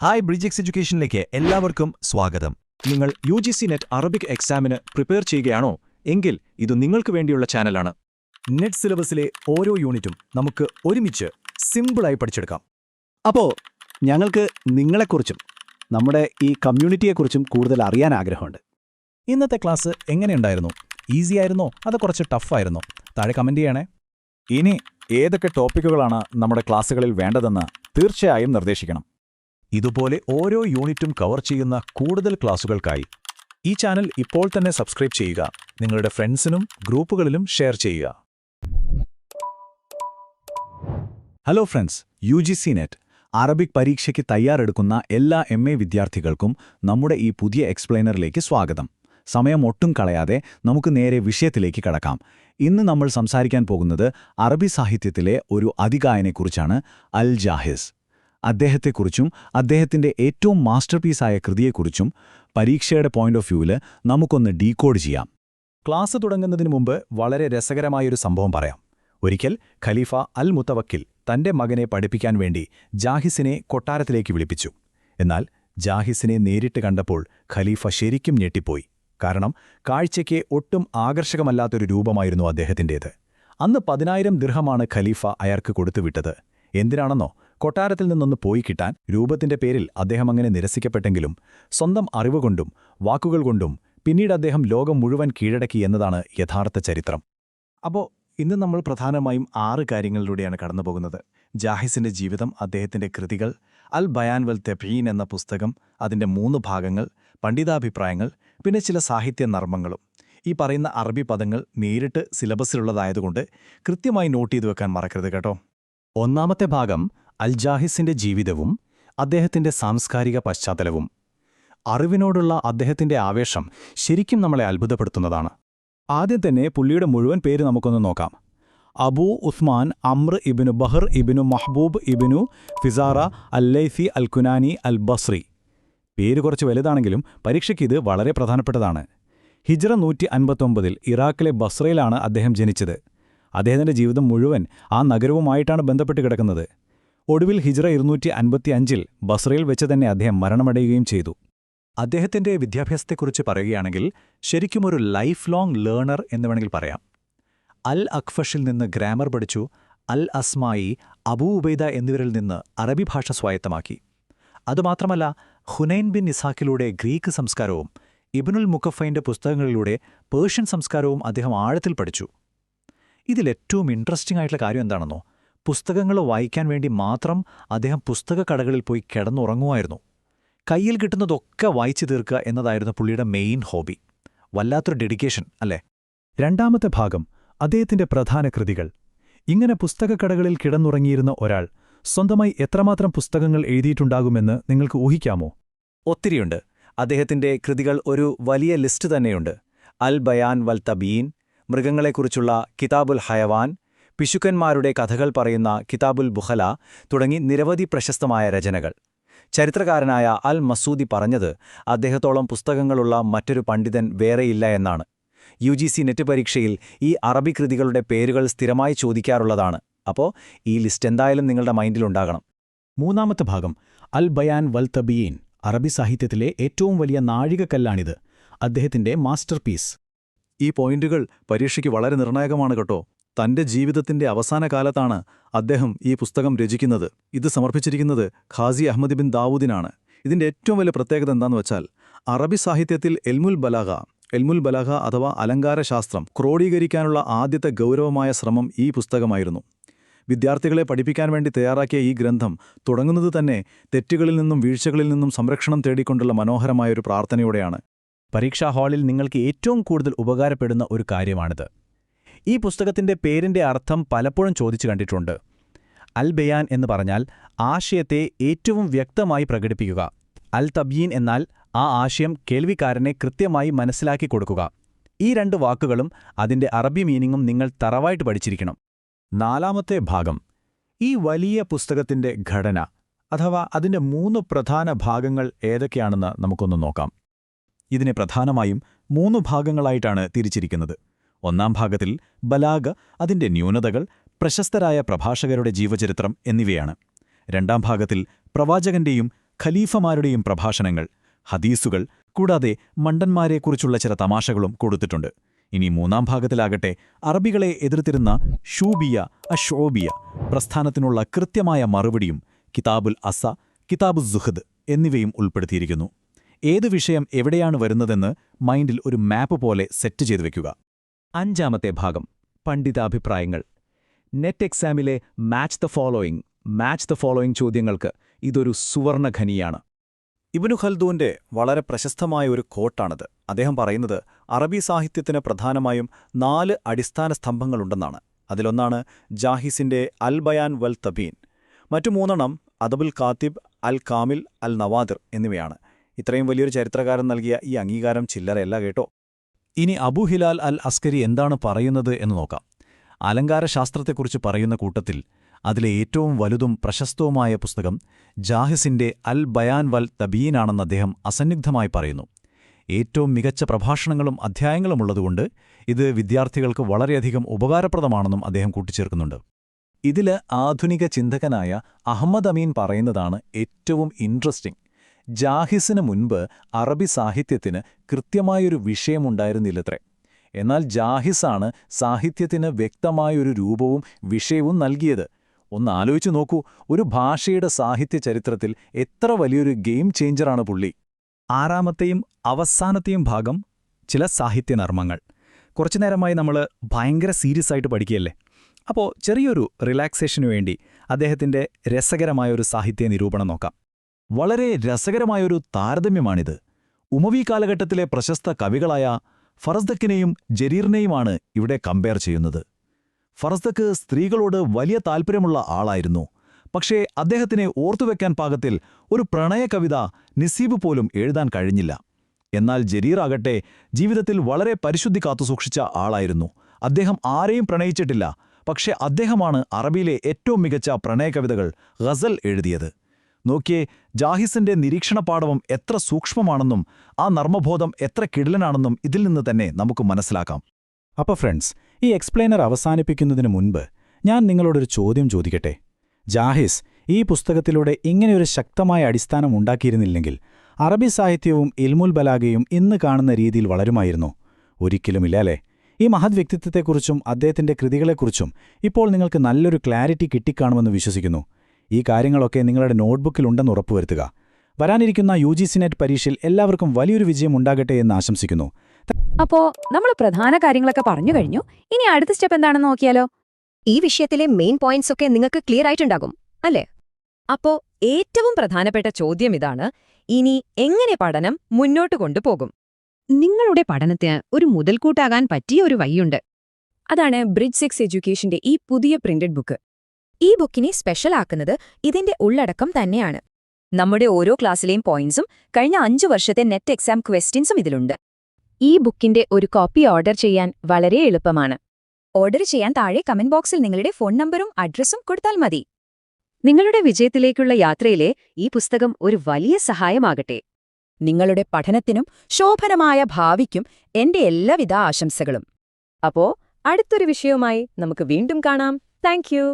Hi bridge എഡ്യൂക്കേഷനിലേക്ക് എല്ലാവർക്കും സ്വാഗതം. നിങ്ങൾ UGC നെറ്റ് അറബിക് എക്സാമിന് പ്രിപ്പയർ ചെയ്യുകയാണോ എങ്കിൽ ഇത് നിങ്ങൾക്ക് വേണ്ടിയുള്ള ചാനലാണ്. നെറ്റ് സിലബസിലെ ഓരോ യൂണിറ്റും നമുക്ക് ഒരുമിച്ച് സിമ്പിളായി പഠിച്ചെടുക്കാം. അപ്പോൾ ഞങ്ങൾക്ക് നിങ്ങളെക്കുറിച്ചും നമ്മുടെ ഈ കമ്മ്യൂണിറ്റിയെക്കുറിച്ചും കൂടുതൽ അറിയാൻ ആഗ്രഹമുണ്ട്. ഇന്നത്തെ ക്ലാസ് എങ്ങനെയുണ്ടായിരുന്നു? ഈസി ആയിരുന്നോ അതോ കുറച്ച് ടഫായിരുന്നോ? താഴെ കമന്റ് ചെയ്യണേ. ഇനി ഏതൊക്കെ ടോപ്പിക്കുകളാണ് നമ്മുടെ ക്ലാസ്സുകളിൽ വേണ്ടതെന്ന് തീർച്ചയായും നിർദ്ദേശിക്കണം. ഇതുപോലെ ഓരോ യൂണിറ്റും കവർ ചെയ്യുന്ന കൂടുതൽ ക്ലാസുകൾക്കായി ഈ ചാനൽ ഇപ്പോൾ തന്നെ സബ്സ്ക്രൈബ് ചെയ്യുക. നിങ്ങളുടെ ഫ്രണ്ട്സിനും ഗ്രൂപ്പുകളിലും ഷെയർ ചെയ്യുക. Hello friends, UGC net Arabic പരീക്ഷയ്ക്ക് തയ്യാറെടുക്കുന്ന എല്ലാ MA വിദ്യാർത്ഥികൾക്കും നമ്മുടെ ഈ പുതിയ എക്സ്പ്ലെയിനറിലേക്ക് സ്വാഗതം. സമയം ഒട്ടും കളയാതെ നമുക്ക് നേരെ വിഷയത്തിലേക്ക് കടക്കാം. ഇന്ന് നമ്മൾ സംസാരിക്കാൻ പോകുന്നത് അറബി സാഹിത്യത്തിലെ ഒരു അതികായനെക്കുറിച്ചാണ്, അൽ ജാഹിസ്. അദ്ദേഹത്തെക്കുറിച്ചും അദ്ദേഹത്തിന്റെ ഏറ്റവും മാസ്റ്റർപീസായ കൃതിയെക്കുറിച്ചും പരീക്ഷയുടെ പോയിന്റ് ഓഫ് വ്യൂവിൽ നമുക്കൊന്ന് ഡീകോഡ് ചെയ്യാം. ക്ലാസ് തുടങ്ങുന്നതിന് മുമ്പ് വളരെ രസകരമായൊരു സംഭവം പറയാം. ഒരിക്കൽ ഖലീഫ അൽ മുത്തവക്കിൽ തന്റെ മകനെ പഠിപ്പിക്കാൻ വേണ്ടി ജാഹിസിനെ കൊട്ടാരത്തിലേക്ക് വിളിപ്പിച്ചു. എന്നാൽ ജാഹിസിനെ നേരിട്ട് കണ്ടപ്പോൾ ഖലീഫ ശരിക്കും ഞെട്ടിപ്പോയി. കാരണം കാഴ്ചയ്ക്ക് ഒട്ടും ആകർഷകമല്ലാത്തൊരു രൂപമായിരുന്നു അദ്ദേഹത്തിൻ്റേത്. അന്ന് 10,000 ദിർഹമാണ് ഖലീഫ അയാൾക്ക് കൊടുത്തുവിട്ടത്. എന്തിനാണെന്നോ? കൊട്ടാരത്തിൽ നിന്നൊന്ന് പോയി കിട്ടാൻ. രൂപത്തിന്റെ പേരിൽ അദ്ദേഹം അങ്ങനെ നിരസിക്കപ്പെട്ടെങ്കിലും സ്വന്തം അറിവുകൊണ്ടും വാക്കുകൾ കൊണ്ടും പിന്നീട് അദ്ദേഹം ലോകം മുഴുവൻ കീഴടക്കി എന്നതാണ് യഥാർത്ഥ ചരിത്രം. അപ്പോൾ ഇന്ന് നമ്മൾ പ്രധാനമായും 6 കാര്യങ്ങളിലൂടെയാണ് കടന്നുപോകുന്നത്. ജാഹിസിന്റെ ജീവിതം, അദ്ദേഹത്തിന്റെ കൃതികൾ, അൽ ബയാൻ വൽ തബ്യീൻ എന്ന പുസ്തകം, അതിന്റെ 3 ഭാഗങ്ങൾ, പണ്ഡിതാഭിപ്രായങ്ങൾ, പിന്നെ ചില സാഹിത്യ നർമ്മങ്ങളും. ഈ പറയുന്ന അറബി പദങ്ങൾ നേരിട്ട് സിലബസിലുള്ളതായതുകൊണ്ട് കൃത്യമായി നോട്ട് ചെയ്തു വെക്കാൻ മറക്കരുത് കേട്ടോ. ഒന്നാമത്തെ ഭാഗം അൽ ജാഹിസിന്റെ ജീവിതവും അദ്ദേഹത്തിന്റെ സാംസ്കാരിക പശ്ചാത്തലവും. അറിവിനോടുള്ള അദ്ദേഹത്തിന്റെ ആവേശം ശരിക്കും നമ്മളെ അത്ഭുതപ്പെടുത്തുന്നതാണ്. ആദ്യം തന്നെ പുള്ളിയുടെ മുഴുവൻ പേര് നമുക്കൊന്ന് നോക്കാം. അബൂ ഉസ്മാൻ അമ്ർ ഇബ്നു ബഹർ ഇബ്നു മഹ്ബൂബ് ഇബ്നു ഫിസാറ അല്ലൈസി അൽ കുനാനി അൽ ബസ്രി. പേര് കുറച്ച് വലുതാണെങ്കിലും പരീക്ഷയ്ക്ക് ഇത് വളരെ പ്രധാനപ്പെട്ടതാണ്. ഹിജ്റ 159 ഇറാഖിലെ ബസ്രയിലാണ് അദ്ദേഹം ജനിച്ചത്. അദ്ദേഹത്തിന്റെ ജീവിതം മുഴുവൻ ആ നഗരവുമായിട്ടാണ് ബന്ധപ്പെട്ട് കിടക്കുന്നത്. ഒടുവിൽ ഹിജ്റ 255 ബസ്രയിൽ വെച്ച് തന്നെ അദ്ദേഹം മരണമടയുകയും ചെയ്തു. അദ്ദേഹത്തിന്റെ വിദ്യാഭ്യാസത്തെക്കുറിച്ച് പറയുകയാണെങ്കിൽ ശരിക്കും ഒരു ലൈഫ് ലോങ് ലേണർ എന്ന് വേണമെങ്കിൽ പറയാം. അൽ അഖ്ഫഷിൽ നിന്ന് ഗ്രാമർ പഠിച്ചു. അൽ അസ്മായി, അബൂ ഉബൈദ എന്നിവരിൽ നിന്ന് അറബി ഭാഷ സ്വായത്തമാക്കി. അതുമാത്രമല്ല, ഹുനൈൻ ബിൻ ഇസാഖിലൂടെ ഗ്രീക്ക് സംസ്കാരവും ഇബ്നുൽ മുക്കഫൈന്റെ പുസ്തകങ്ങളിലൂടെ പേർഷ്യൻ സംസ്കാരവും അദ്ദേഹം ആഴത്തിൽ പഠിച്ചു. ഇതിലേറ്റവും ഇൻട്രസ്റ്റിംഗ് ആയിട്ടുള്ള കാര്യം എന്താണെന്നോ? പുസ്തകങ്ങൾ വായിക്കാൻ വേണ്ടി മാത്രം അദ്ദേഹം പുസ്തകക്കടകളിൽ പോയി കിടന്നുറങ്ങുമായിരുന്നു. കയ്യിൽ കിട്ടുന്നതൊക്കെ വായിച്ചു തീർക്കുക എന്നതായിരുന്നു പുള്ളിയുടെ മെയിൻ ഹോബി. വല്ലാത്തൊരു ഡെഡിക്കേഷൻ അല്ലേ? രണ്ടാമത്തെ ഭാഗം അദ്ദേഹത്തിന്റെ പ്രധാന കൃതികൾ. ഇങ്ങനെ പുസ്തകക്കടകളിൽ കിടന്നുറങ്ങിയിരുന്ന ഒരാൾ സ്വന്തമായി എത്രമാത്രം പുസ്തകങ്ങൾ എഴുതിയിട്ടുണ്ടാകുമെന്ന് നിങ്ങൾക്ക് ഊഹിക്കാമോ? ഒത്തിരിയുണ്ട്. അദ്ദേഹത്തിന്റെ കൃതികൾ ഒരു വലിയ ലിസ്റ്റ് തന്നെയുണ്ട്. അൽ ബയാൻ വൽ തബീൻ, മൃഗങ്ങളെക്കുറിച്ചുള്ള കിതാബുൽ ഹയവാൻ, പിശുക്കന്മാരുടെ കഥകൾ പറയുന്ന കിതാബുൽ ബുഖല തുടങ്ങി നിരവധി പ്രശസ്തമായ രചനകൾ. ചരിത്രകാരനായ അൽ മസൂദി പറഞ്ഞത് അദ്ദേഹത്തോളം പുസ്തകങ്ങളുള്ള മറ്റൊരു പണ്ഡിതൻ വേറെയില്ല എന്നാണ്. UGC നെറ്റ് പരീക്ഷയിൽ ഈ അറബി കൃതികളുടെ പേരുകൾ സ്ഥിരമായി ചോദിക്കാറുള്ളതാണ്. അപ്പോൾ ഈ ലിസ്റ്റ് എന്തായാലും നിങ്ങളുടെ മൈൻഡിലുണ്ടാകണം. മൂന്നാമത്തെ ഭാഗം അൽ ബയാൻ വൽ തബീൻ. അറബി സാഹിത്യത്തിലെ ഏറ്റവും വലിയ നാഴികക്കല്ലാണിത്. അദ്ദേഹത്തിന്റെ മാസ്റ്റർപീസ്. ഈ പോയിന്റുകൾ പരീക്ഷയ്ക്ക് വളരെ നിർണായകമാണ് കേട്ടോ. തന്റെ ജീവിതത്തിന്റെ അവസാന കാലത്താണ് അദ്ദേഹം ഈ പുസ്തകം രചിക്കുന്നത്. ഇത് സമർപ്പിച്ചിരിക്കുന്നത് ഖാസി അഹമ്മദ് ബിൻ ദാവൂദിനാണ്. ഇതിന്റെ ഏറ്റവും വലിയ പ്രത്യേകത എന്താണെന്ന് വെച്ചാൽ, അറബി സാഹിത്യത്തിൽ എൽമുൽ ബലാഗ അഥവാ അലങ്കാരശാസ്ത്രം ക്രോഡീകരിക്കാനുള്ള ആദ്യത്തെ ഗൗരവമായ ശ്രമം ഈ പുസ്തകമായിരുന്നു. വിദ്യാർത്ഥികളെ പഠിപ്പിക്കാൻ വേണ്ടി തയ്യാറാക്കിയ ഈ ഗ്രന്ഥം തുടങ്ങുന്നത് തന്നെ തെറ്റുകളിൽ നിന്നും വീഴ്ചകളിൽ നിന്നും സംരക്ഷണം തേടിക്കൊണ്ടുള്ള മനോഹരമായൊരു പ്രാർത്ഥനയോടെയാണ്. പരീക്ഷാ ഹാളിൽ നിങ്ങൾക്ക് ഏറ്റവും കൂടുതൽ ഉപകാരപ്പെടുന്ന ഒരു കാര്യമാണിത്. ഈ പുസ്തകത്തിന്റെ പേരിന്റെ അർത്ഥം പലപ്പോഴും ചോദിച്ചു കണ്ടിട്ടുണ്ട്. അൽ ബയാൻ എന്ന് പറഞ്ഞാൽ ആശയത്തെ ഏറ്റവും വ്യക്തമായി പ്രകടിപ്പിക്കുക. അൽ തബ്യീൻ എന്നാൽ ആ ആശയം കേൾവിക്കാരനെ കൃത്യമായി മനസ്സിലാക്കി കൊടുക്കുക. ഈ 2 വാക്കുകളും അതിന്റെ അറബി മീനിങ്ങും നിങ്ങൾ തറവായിട്ട് പഠിച്ചിരിക്കണം. നാലാമത്തെ ഭാഗം ഈ വലിയ പുസ്തകത്തിന്റെ ഘടന അഥവാ അതിന്റെ 3 പ്രധാന ഭാഗങ്ങൾ ഏതൊക്കെയാണെന്ന് നമുക്കൊന്ന് നോക്കാം. ഇതിനെ പ്രധാനമായും 3 ഭാഗങ്ങളായിട്ടാണ് തിരിച്ചിരിക്കുന്നത്. ഒന്നാം ഭാഗത്തിൽ ബലാഗ, അതിന്റെ ന്യൂനതകൾ, പ്രശസ്തരായ പ്രഭാഷകരുടെ ജീവചരിത്രം എന്നിവയാണ്. രണ്ടാം ഭാഗത്തിൽ പ്രവാചകന്റെയും ഖലീഫമാരുടെയും പ്രഭാഷണങ്ങൾ, ഹദീസുകൾ, കൂടാതെ മണ്ടന്മാരെക്കുറിച്ചുള്ള ചില തമാശകളും കൊടുത്തിട്ടുണ്ട്. ഇനി മൂന്നാം ഭാഗത്തിലാകട്ടെ അറബികളെ എതിർത്തിരുന്ന ഷൂബിയ അഷോബിയ പ്രസ്ഥാനത്തിനുള്ള കൃത്യമായ മറുപടിയും കിതാബുൽ അസ, കിതാബുസ് സുഹദ് എന്നിവയും ഉൾപ്പെടുത്തിയിരിക്കുന്നു. ഏതു വിഷയം എവിടെയാണ് വരുന്നതെന്ന് മൈൻഡിൽ ഒരു മാപ്പ് പോലെ സെറ്റ് ചെയ്തു വെക്കുക. അഞ്ചാമത്തെ ഭാഗം പണ്ഡിതാഭിപ്രായങ്ങൾ. നെറ്റ് എക്സാമിലെ മാച്ച് ദ ഫോളോയിങ് ചോദ്യങ്ങൾക്ക് ഇതൊരു സുവർണഖനിയാണ്. ഇബ്നു ഖൽദൂന്റെ വളരെ പ്രശസ്തമായ ഒരു കോട്ടാണത്. അദ്ദേഹം പറയുന്നത് അറബി സാഹിത്യത്തിന് പ്രധാനമായും 4 അടിസ്ഥാന സ്തംഭങ്ങളുണ്ടെന്നാണ്. അതിലൊന്നാണ് ജാഹിസിന്റെ അൽ ബയാൻ വൽ തബീൻ. മറ്റു 3 അദബുൽ കാത്തിബ്, അൽ കാമിൽ, അൽ നവാദിർ എന്നിവയാണ്. ഇത്രയും വലിയൊരു ചരിത്രകാരൻ നൽകിയ ഈ അംഗീകാരം ചില്ലറയല്ല കേട്ടോ. ഇനി അബൂ ഹിലാൽ അൽ അസ്കരി എന്താണ് പറയുന്നത് എന്ന് നോക്കാം. അലങ്കാരശാസ്ത്രത്തെക്കുറിച്ച് പറയുന്ന കൂട്ടത്തിൽ അതിലെ ഏറ്റവും വലുതും പ്രശസ്തവുമായ പുസ്തകം ജാഹിസിന്റെ അൽ ബയാൻ വൽ തബീനാണെന്ന് അദ്ദേഹം അസന്നിഗ്ധമായി പറയുന്നു. ഏറ്റവും മികച്ച പ്രഭാഷണങ്ങളും അധ്യായങ്ങളുമുള്ളതുകൊണ്ട് ഇത് വിദ്യാർത്ഥികൾക്ക് വളരെയധികം ഉപകാരപ്രദമാണെന്നും അദ്ദേഹം കൂട്ടിച്ചേർക്കുന്നുണ്ട്. ഇതില് ആധുനിക ചിന്തകനായ അഹമ്മദ് അമീൻ പറയുന്നതാണ് ഏറ്റവും ഇൻട്രസ്റ്റിംഗ്. ജാഹിസിന് മുൻപ് അറബി സാഹിത്യത്തിന് കൃത്യമായൊരു വിഷയമുണ്ടായിരുന്നില്ലത്രേ. എന്നാൽ ജാഹിസാണ് സാഹിത്യത്തിന് വ്യക്തമായൊരു രൂപവും വിഷയവും നൽകിയത്. ഒന്ന് ആലോചിച്ചു നോക്കൂ, ഒരു ഭാഷയുടെ സാഹിത്യ ചരിത്രത്തിൽ എത്ര വലിയൊരു ഗെയിം ചേഞ്ചറാണ് പുള്ളി. ആറാമത്തെയും അവസാനത്തെയും ഭാഗം ചില സാഹിത്യനർമ്മങ്ങൾ. കുറച്ചുനേരമായി നമ്മൾ ഭയങ്കര സീരിയസ് ആയിട്ട് പഠിക്കുകയല്ലേ. അപ്പോൾ ചെറിയൊരു റിലാക്സേഷനു വേണ്ടി അദ്ദേഹത്തിന്റെ രസകരമായൊരു സാഹിത്യ നിരൂപണം നോക്കാം. വളരെ രസകരമായൊരു താരതമ്യമാണിത്. ഉമവി കാലഘട്ടത്തിലെ പ്രശസ്ത കവികളായ ഫറസ്ദക്കിനെയും ജരീറിനെയുമാണ് ഇവിടെ കമ്പയർ ചെയ്യുന്നത്. ഫറസ്ദക്ക് സ്ത്രീകളോട് വലിയ താൽപ്പര്യമുള്ള ആളായിരുന്നു. പക്ഷേ അദ്ദേഹത്തിനെ ഓർത്തുവെക്കാൻ പാകത്തിൽ ഒരു പ്രണയകവിത നിസീബ് പോലും എഴുതാൻ കഴിഞ്ഞില്ല. എന്നാൽ ജരീറാകട്ടെ ജീവിതത്തിൽ വളരെ പരിശുദ്ധി കാത്തുസൂക്ഷിച്ച ആളായിരുന്നു. അദ്ദേഹം ആരെയും പ്രണയിച്ചിട്ടില്ല. പക്ഷേ അദ്ദേഹമാണ് അറബിയിലെ ഏറ്റവും മികച്ച പ്രണയകവിതകൾ ഗസൽ എഴുതിയത്. നോക്കിയേ, ജാഹിസിന്റെ നിരീക്ഷണപാടവം എത്ര സൂക്ഷ്മമാണെന്നും ആ നർമ്മബോധം എത്ര കിടിലനാണെന്നും ഇതിൽ നിന്ന് തന്നെ നമുക്ക് മനസ്സിലാക്കാം. അപ്പോൾ ഫ്രണ്ട്സ്, ഈ എക്സ്പ്ലെയിനർ അവസാനിപ്പിക്കുന്നതിന് മുൻപ് ഞാൻ നിങ്ങളോടൊരു ചോദ്യം ചോദിക്കട്ടെ. ജാഹിസ് ഈ പുസ്തകത്തിലൂടെ ഇങ്ങനെയൊരു ശക്തമായ അടിസ്ഥാനം ഉണ്ടാക്കിയിരുന്നില്ലെങ്കിൽ അറബി സാഹിത്യവും ഇൽമുൽ ബലാഗയും ഇന്ന് കാണുന്ന രീതിയിൽ വളരുമായിരുന്നോ? ഒരിക്കലുമില്ല അല്ലേ? ഈ മഹത് വ്യക്തിത്വത്തെക്കുറിച്ചും അദ്ദേഹത്തിന്റെ കൃതികളെക്കുറിച്ചും ഇപ്പോൾ നിങ്ങൾക്ക് നല്ലൊരു ക്ലാരിറ്റി കിട്ടിക്കാണുമെന്ന് വിശ്വസിക്കുന്നു. ഈ കാര്യങ്ങളൊക്കെ നിങ്ങളുടെ നോട്ട്ബുക്കിലുണ്ടെന്ന് ഉറപ്പുവരുത്തുക. വരാനിരിക്കുന്ന UGC നെറ്റ് പരീക്ഷയിൽ എല്ലാവർക്കും വലിയൊരു വിജയം ഉണ്ടാകട്ടെ എന്ന് ആശംസിക്കുന്നു. അപ്പോ നമ്മൾ പ്രധാന കാര്യങ്ങളൊക്കെ പറഞ്ഞു കഴിഞ്ഞു. ഇനി അടുത്ത സ്റ്റെപ്പ് എന്താണെന്ന് നോക്കിയാലോ? ഈ വിഷയത്തിലെ മെയിൻ പോയിന്റ്സ് ഒക്കെ നിങ്ങൾക്ക് ക്ലിയർ ആയിട്ടുണ്ടാകും അല്ലേ? അപ്പോ ഏറ്റവും പ്രധാനപ്പെട്ട ചോദ്യം ഇതാണ്: ഇനി എങ്ങനെ പഠനം മുന്നോട്ട് കൊണ്ടുപോകും? നിങ്ങളുടെ പഠനത്തിന് ഒരു മുതൽക്കൂട്ടാകാൻ പറ്റിയ ഒരു വഴിയുണ്ട്. അതാണ് ബ്രിഡ്ജ് 6 എഡ്യൂക്കേഷന്റെ ഈ പുതിയ പ്രിന്റഡ് ബുക്ക്. ഈ ബുക്കിനെ സ്പെഷ്യൽ ആക്കുന്നത് ഇതിന്റെ ഉള്ളടക്കം തന്നെയാണ്. നമ്മുടെ ഓരോ ക്ലാസ്സിലെയും പോയിന്റ്സും കഴിഞ്ഞ 5 വർഷത്തെ നെറ്റ് എക്സാം ക്വസ്റ്റ്യൻസും ഇതിലുണ്ട്. ഈ ബുക്കിന്റെ ഒരു കോപ്പി ഓർഡർ ചെയ്യാൻ വളരെ എളുപ്പമാണ്. ഓർഡർ ചെയ്യാൻ താഴെ കമന്റ് ബോക്സിൽ നിങ്ങളുടെ ഫോൺ നമ്പറും അഡ്രസ്സും കൊടുത്താൽ മതി. നിങ്ങളുടെ വിജയത്തിലേക്കുള്ള യാത്രയിലെ ഈ പുസ്തകം ഒരു വലിയ സഹായമാകട്ടെ. നിങ്ങളുടെ പഠനത്തിനും ശോഭനമായ ഭാവിക്കും എന്റെ എല്ലാവിധ ആശംസകളും. അപ്പോ അടുത്തൊരു വിഷയവുമായി നമുക്ക് വീണ്ടും കാണാം. Thank you.